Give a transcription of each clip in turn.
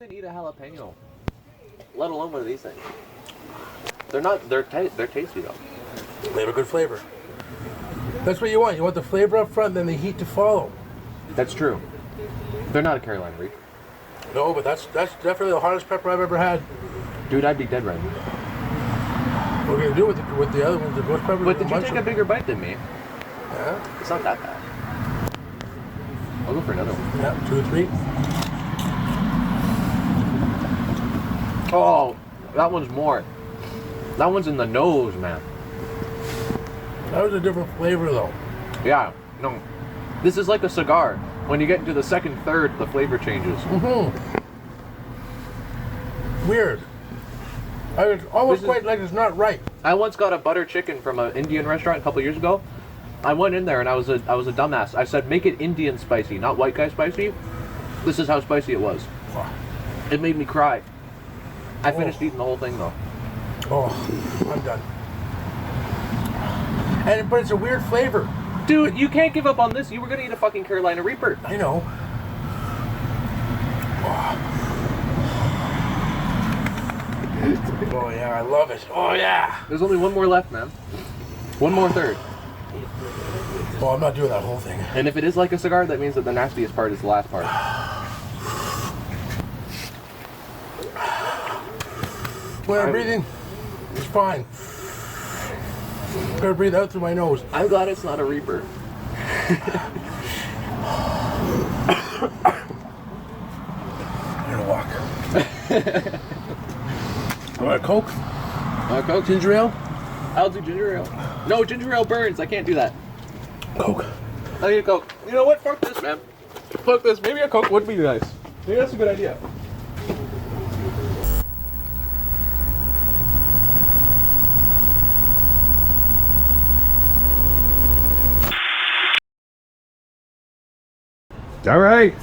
Even eat a jalapeno, let alone one of these things. They're not. They're tasty though. They have a good flavor. That's what you want. You want the flavor up front, then the heat to follow. That's true. They're not a Carolina Reaper. No, but that's definitely the hottest pepper I've ever had. Dude, I'd be dead right now. What are we gonna do with the other ones? The ghost pepper? But did you take a bigger bite than me? Yeah. It's not that bad. I'll go for another one. Yeah, 2 or 3. Oh, that one's more. That one's in the nose, man. That was a different flavor, though. Yeah, no. This is like a cigar. When you get into the second, third, the flavor changes. Weird. It's almost quite like it's not right. I once got a butter chicken from an Indian restaurant a couple years ago. I went in there and I was a dumbass. I said, make it Indian spicy, not white guy spicy. This is how spicy it was. It made me cry. I finished eating the whole thing though. Oh, I'm done. But it's a weird flavor. Dude, you can't give up on this. You were gonna eat a fucking Carolina Reaper. I know. Oh yeah, I love it. Oh yeah. There's only one more left, man. One more third. Oh, I'm not doing that whole thing. And if it is like a cigar, that means that the nastiest part is the last part. When I'm breathing, it's fine. Gotta breathe out through my nose. I'm glad it's not a Reaper. I'm gonna walk. You want a Coke? Coke? Ginger ale? I'll do ginger ale. No, ginger ale burns. I can't do that. Coke. I need a Coke. You know what? Fuck this, man. Fuck this. Maybe a Coke would be nice. Maybe that's a good idea. All right.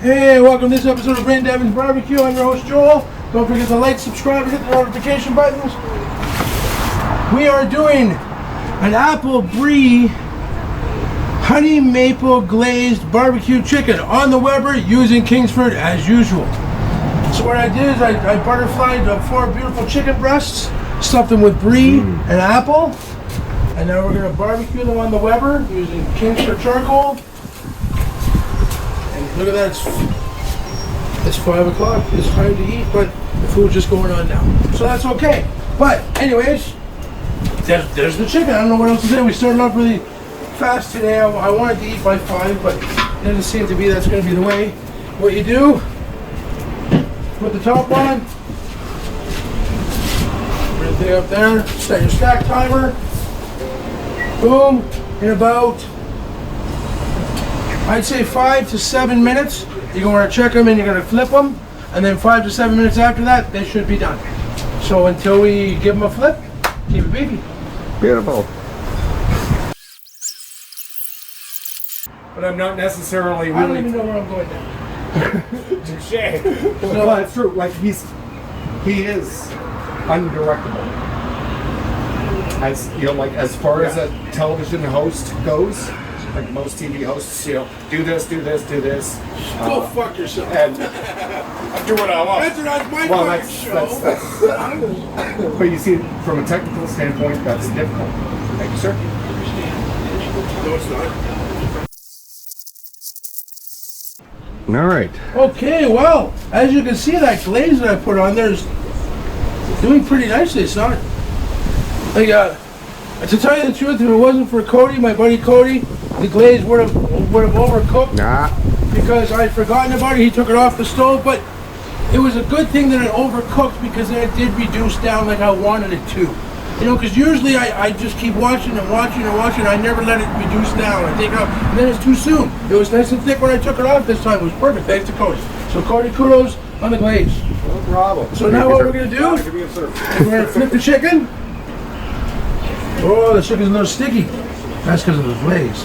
Hey, welcome to this episode of Brain Devon's Barbecue. I'm your host, Joel. Don't forget to like, subscribe, and hit the notification buttons. We are doing an apple brie honey maple glazed barbecue chicken on the Weber using Kingsford as usual. So what I did is I butterflied 4 beautiful chicken breasts, stuffed them with brie and apple, and now we're going to barbecue them on the Weber using Kingsford charcoal. And look at that, it's 5 o'clock, it's time to eat, but the food's just going on now. So that's okay. But anyways, there's the chicken. I don't know what else to say. We started off really fast today. I wanted to eat by 5, but it doesn't seem to be that's going to be the way. What you do, put the top on, put everything up there, set your stack timer, boom, in about, I'd say 5 to 7 minutes. You're going to check them and you're going to flip them, and then 5 to 7 minutes after that, they should be done. So until we give them a flip, keep it beefy. Beautiful. But I'm not necessarily I don't really. even know where I'm going now. Touche. No, that's true. Like he is undirectable. As you know, like as far as a television host goes, like most TV hosts, you know, do this, do this, do this. Go fuck yourself. And I do what I want. That's my fucking show. That's but you see, from a technical standpoint, that's difficult. Thank you, sir. No, it's not. All right. Okay, well, as you can see, that glaze that I put on there is doing pretty nicely. It's not like to tell you the truth, if it wasn't for Cody, my buddy Cody, the glaze would have overcooked. Nah. Because I'd forgotten about it. He took it off the stove, but it was a good thing that it overcooked because then it did reduce down like I wanted it to. You know, because usually I just keep watching and watching and watching. I never let it reduce down. I take it out, and then it's too soon. It was nice and thick when I took it off this time. It was perfect, thanks to Cody. So Cody, kudos on the glaze. No problem. So now what we're going to do is we're going to flip the chicken. Oh, the chicken's a little sticky. That's because of the glaze.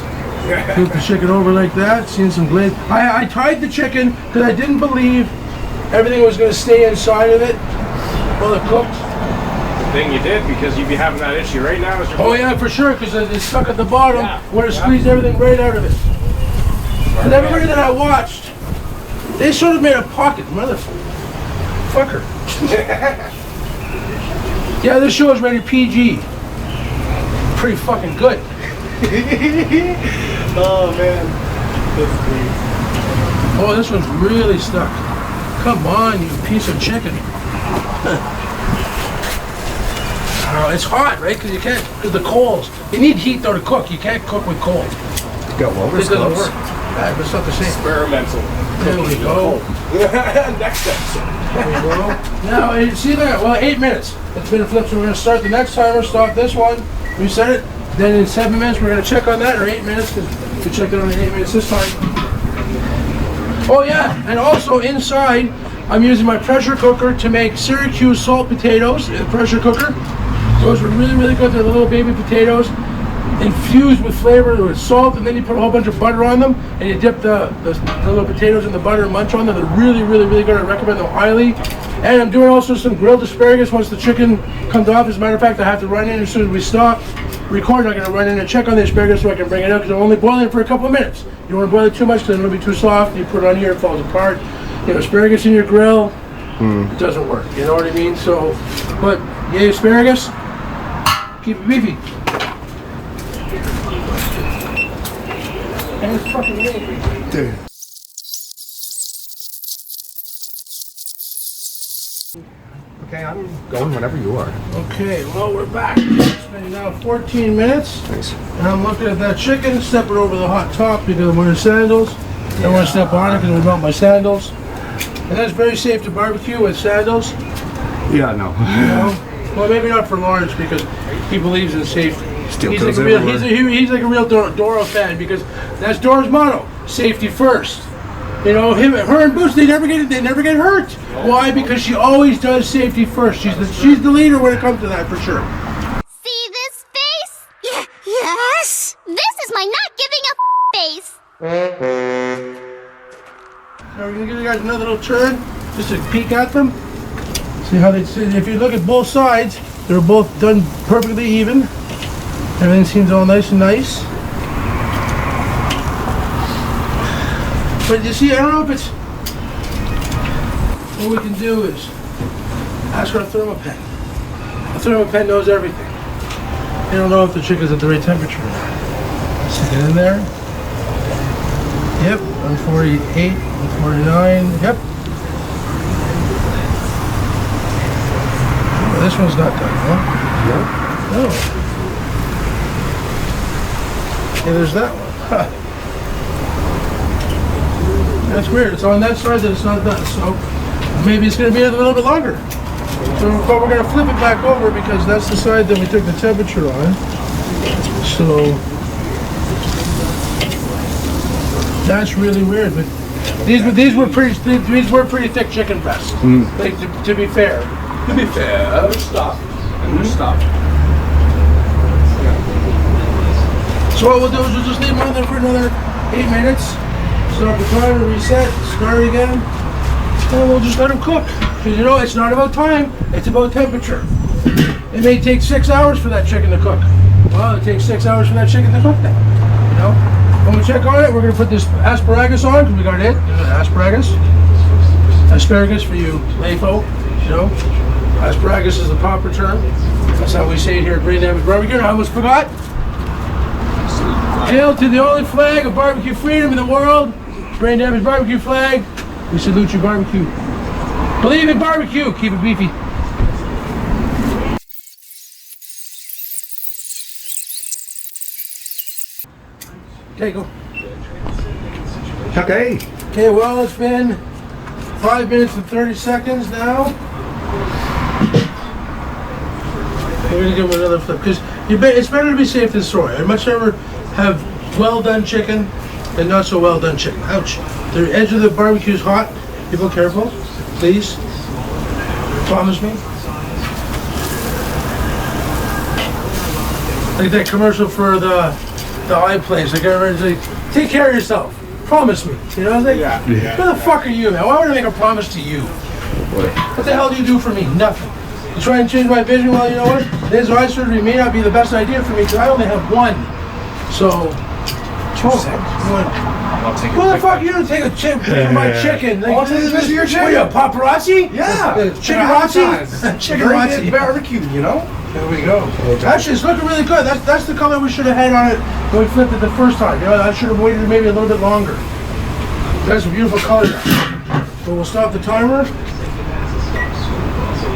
Flip the chicken over like that, seeing some glaze. I tied the chicken because I didn't believe everything was going to stay inside of it while it cooked. Thing you did, because you'd be having that issue right now. Oh yeah, for sure, because it's stuck at the bottom where it squeezed everything right out of it. And everybody that I watched, they sort of made a pocket, motherfucker. Fucker. Yeah, this show is rated PG. Pretty fucking good. Oh man, that's great. Oh, this one's really stuck. Come on, you piece of chicken. Oh, it's hot, right? Because you can't, because the coals. You need heat though to cook. You can't cook with coal. Got Walrus This doesn't gloves. work. Yeah, but it's not the same. Experimental. There we go. Next episode. There we go. Now, see that? Well, 8 minutes. It's been flipped, so we're going to start the next timer, stop this one, reset it. Then in 7 minutes, we're going to check on that, or 8 minutes, because we checked it on in 8 minutes this time. Oh yeah, and also inside, I'm using my pressure cooker to make Syracuse salt potatoes in the pressure cooker. Those are really, really good. They're little baby potatoes, infused with flavor with salt, and then you put a whole bunch of butter on them, and you dip the little potatoes in the butter and munch on them. They're really, really, really good. I recommend them highly. And I'm doing also some grilled asparagus once the chicken comes off. As a matter of fact, I have to run in as soon as we stop recording. I'm going to run in and check on the asparagus so I can bring it out, because I'm only boiling it for a couple of minutes. You don't want to boil it too much because it'll be too soft. You put it on here, it falls apart. You have asparagus in your grill, it doesn't work. You know what I mean? So, but yay, asparagus. Keep it beefy. And it's fucking yay. Dude. Okay, I'm going whenever you are. Okay, well, we're back. It's been now 14 minutes. Nice. And I'm looking at that chicken, stepping over the hot top because I'm wearing sandals. I don't want to step on it because it will melt my sandals. And that's very safe to barbecue with sandals. Yeah, no. You know? Well, maybe not for Lawrence because he believes in safety. Still He's goes like a real, everywhere. he's like a real Doro fan because that's Doro's motto: safety first. You know, her and Boots, they never get hurt. Why? Because she always does safety first. She's the leader when it comes to that, for sure. See this face? Yes. This is my not giving up face. Now we're gonna give you guys another little turn, just to peek at them. See how they sit. If you look at both sides, they're both done perfectly even. Everything seems all nice and nice. But you see, I don't know if it's... What we can do is ask our thermopen. The thermopen knows everything. They don't know if the chicken's at the right temperature or not. Stick it in there. Yep, 148, 149, yep. Well, this one's not done, huh? No. Yeah, there's that one. Huh. That's weird. It's on that side that it's not done, so maybe it's going to be a little bit longer. So, but we're going to flip it back over because that's the side that we took the temperature on. So that's really weird. But these were pretty thick chicken breasts. Like to be fair. Stop. Stop. So what we'll do is we'll just leave them on there for another 8 minutes. Stop the timer, reset, start again, and we'll just let them cook. Because you know, it's not about time, it's about temperature. It may take 6 hours for that chicken to cook. Well, it takes 6 hours for that chicken to cook now. You know? When we check on it, we're going to put this asparagus on, because we got it. Asparagus. Asparagus for you lay folk, you know. Asparagus is the proper term. That's how we say it here at Brie-Stuffed Barbecue. I almost forgot. Hail to the only flag of barbecue freedom in the world. Brie-Stuffed Barbecue flag. We salute you, barbecue. Believe in barbecue. Keep it beefy. Okay, go. Okay. Okay, well, it's been 5 minutes and 30 seconds now. We're gonna give them another flip because it's better to be safe than sorry. I'd much rather have well done chicken than not so well done chicken. Ouch! The edge of the barbecue is hot. People, careful, please. Promise me. Like that commercial for the eye place. Like everyone's like, take care of yourself. Promise me. You know, I was like, who the fuck are you, man? Why would I make a promise to you? What the hell do you do for me? Nothing. You try and change my vision? Well, you know what? This eye surgery may not be the best idea for me because I only have one. So, I'll take Who the fuck you to take a chip from my chicken? Like, I'll take a piece of your chicken. What are you, a paparazzi? Yeah. Chickenrazzi? Chickenrazzi. Barbecue, you know? There we go. Actually, it's looking really good. That's the color we should have had on it when we flipped it the first time. You know, I should have waited maybe a little bit longer. That's a beautiful color now. So we'll stop the timer.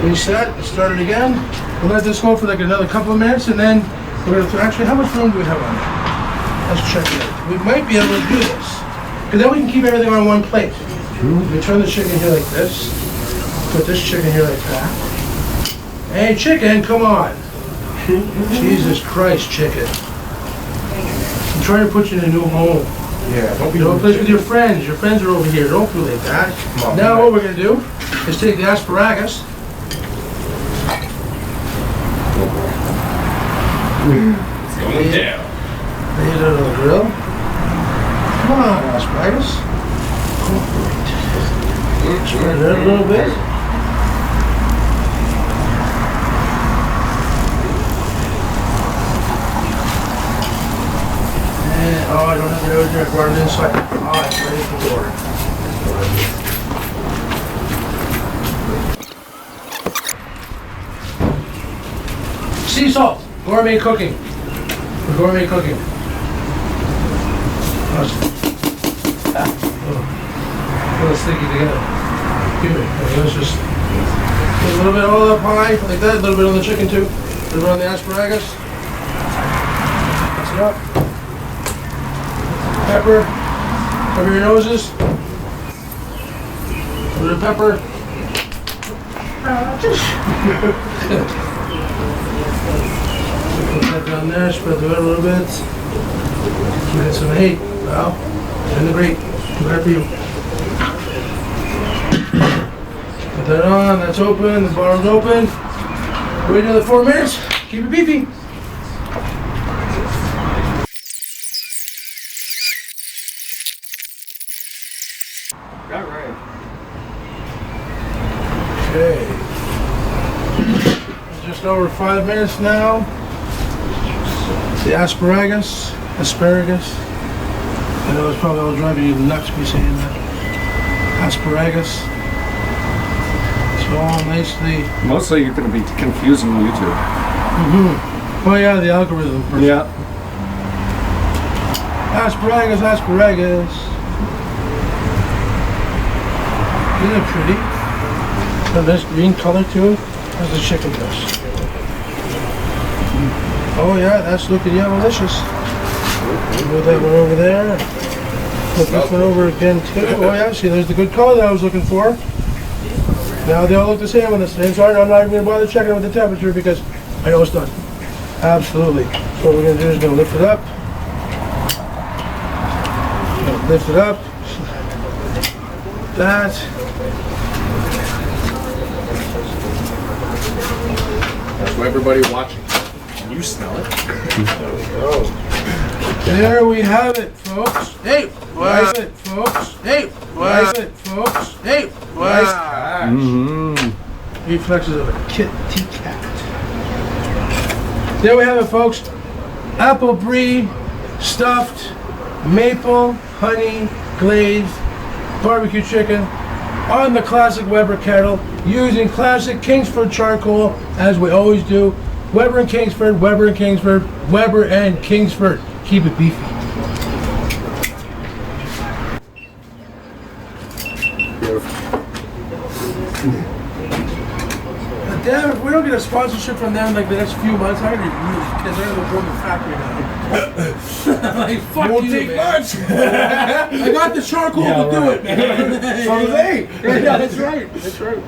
Reset. Start it again. We'll let this go for like another couple of minutes, and then we're gonna actually. How much room do we have on it? Let's check it. We might be able to do this, because then we can keep everything on one plate. We turn the chicken here like this. Put this chicken here like that. Hey, chicken, come on. Jesus Christ, chicken. I'm trying to put you in a new home. Yeah, don't be Don't play with your friends. Your friends are over here. Don't do like that. Now what we're going to do is take the asparagus. going down. Lay it out on the grill. Come on, asparagus. Spread it out a little bit. Oh, I don't have the other drink running inside. Oh, it's ready for door. Sea salt. Gourmet cooking. Gourmet cooking. A little sticky together. Give it. Let's just put a little bit all up high, like that. A little bit on the chicken too. A little bit on the asparagus. Mix it up. Pepper. Cover your noses. A little pepper. Put that down there. Spread it out a little bit. Get some hate. Well, in the grate. Right for you. Put that on. That's open. The bottom's open. Wait another 4 minutes. Keep it beefy. Okay. Just over 5 minutes now. The asparagus. I know it's probably all driving you nuts me saying that. Asparagus. It's all nicely. Mostly you're going to be confusing YouTube. Oh yeah, the algorithm. Yeah. Asparagus. Isn't it pretty? A nice green color to it. How's the chicken does? Oh yeah, that's looking delicious. Move that one over there. Put this one over again too. Oh yeah, see there's the good color that I was looking for. Now they all look the same on the same side. I'm not even going to bother checking with the temperature because I know it's done. Absolutely. So what we're going to do is going to lift it up. Lift it up. That. That's for everybody watching. Can you smell it? There we go. There we have it, folks. Hey, what is it, folks? Hey, what is it, folks? Hey, what is it? Reflexes of a kitty cat. There we have it, folks. Apple brie, stuffed, maple, honey, glazed, barbecue chicken on the classic Weber kettle using classic Kingsford charcoal as we always do. Weber and Kingsford, Weber and Kingsford, Weber and Kingsford. Keep it beefy. Damn, if we don't get a sponsorship from them like the next few months, I'm gonna be because they're gonna go to the factory now. Like, fuck Won't you, take man. much. I got the charcoal to do it, man. So do they. Yeah, that's right. That's right.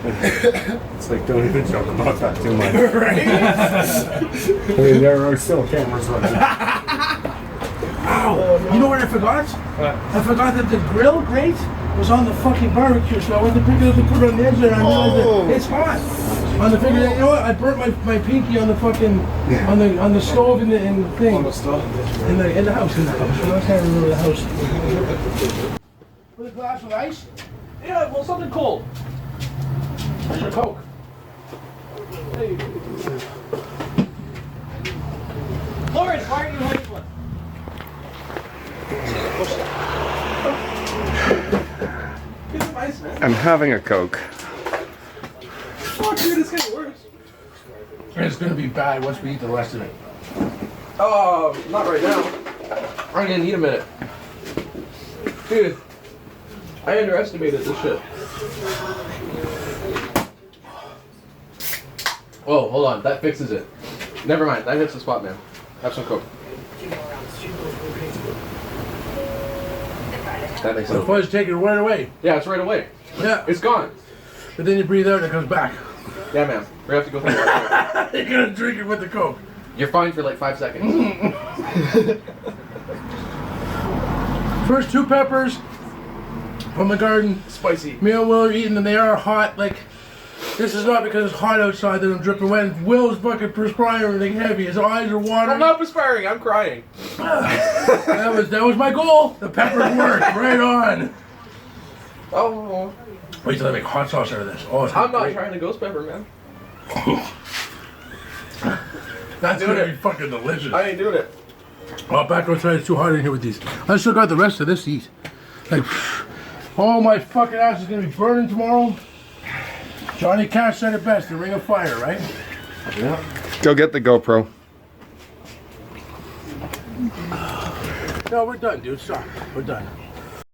It's like, don't even joke about that too much. Right? I mean, there are still cameras running. Ow! You know what I forgot? I forgot that the grill grate was on the fucking barbecue, so I went to pick it up and put it on the edge there, and I realized that it's hot. On the figure, you know what? I burnt my pinky on the fucking on the stove in the thing. On the stove? In the house. I can't remember the house. With a glass of ice? Yeah, well, something cold. Where's your Coke? Hey. Lawrence, why aren't you holding one? I'm having a Coke. Oh, dude, it's getting worse. It's gonna be bad once we eat the rest of it. Oh, not right now. I'm gonna need a minute. Dude, I underestimated this shit. Oh, hold on. That fixes it. Never mind. That hits the spot, man. Have some Coke. That makes The sense. fuzz take it right away. Yeah, it's right away. Yeah. It's gone. But then you breathe out and it comes back. Yeah, man. We have to go through that. You're gonna drink it with the Coke. You're fine for like 5 seconds. First 2 peppers from the garden. Spicy. Me and Will are eating and they are hot. Like, this is not because it's hot outside that I'm dripping wet. Will's fucking perspiring heavy. His eyes are watering. I'm not perspiring. I'm crying. That was my goal. The peppers worked. Right on. Oh. Wait till I make hot sauce out of this. Oh, it's I'm not great. trying to ghost pepper, man. That's doing gonna it. be fucking delicious. I ain't doing it. Oh, back outside, it's too hot in here with these. I still got the rest of this to eat. Like, oh, my fucking ass is gonna be burning tomorrow. Johnny Cash said it best, the ring of fire, right? Yeah. Go get the GoPro. No, we're done, dude. Stop. We're done.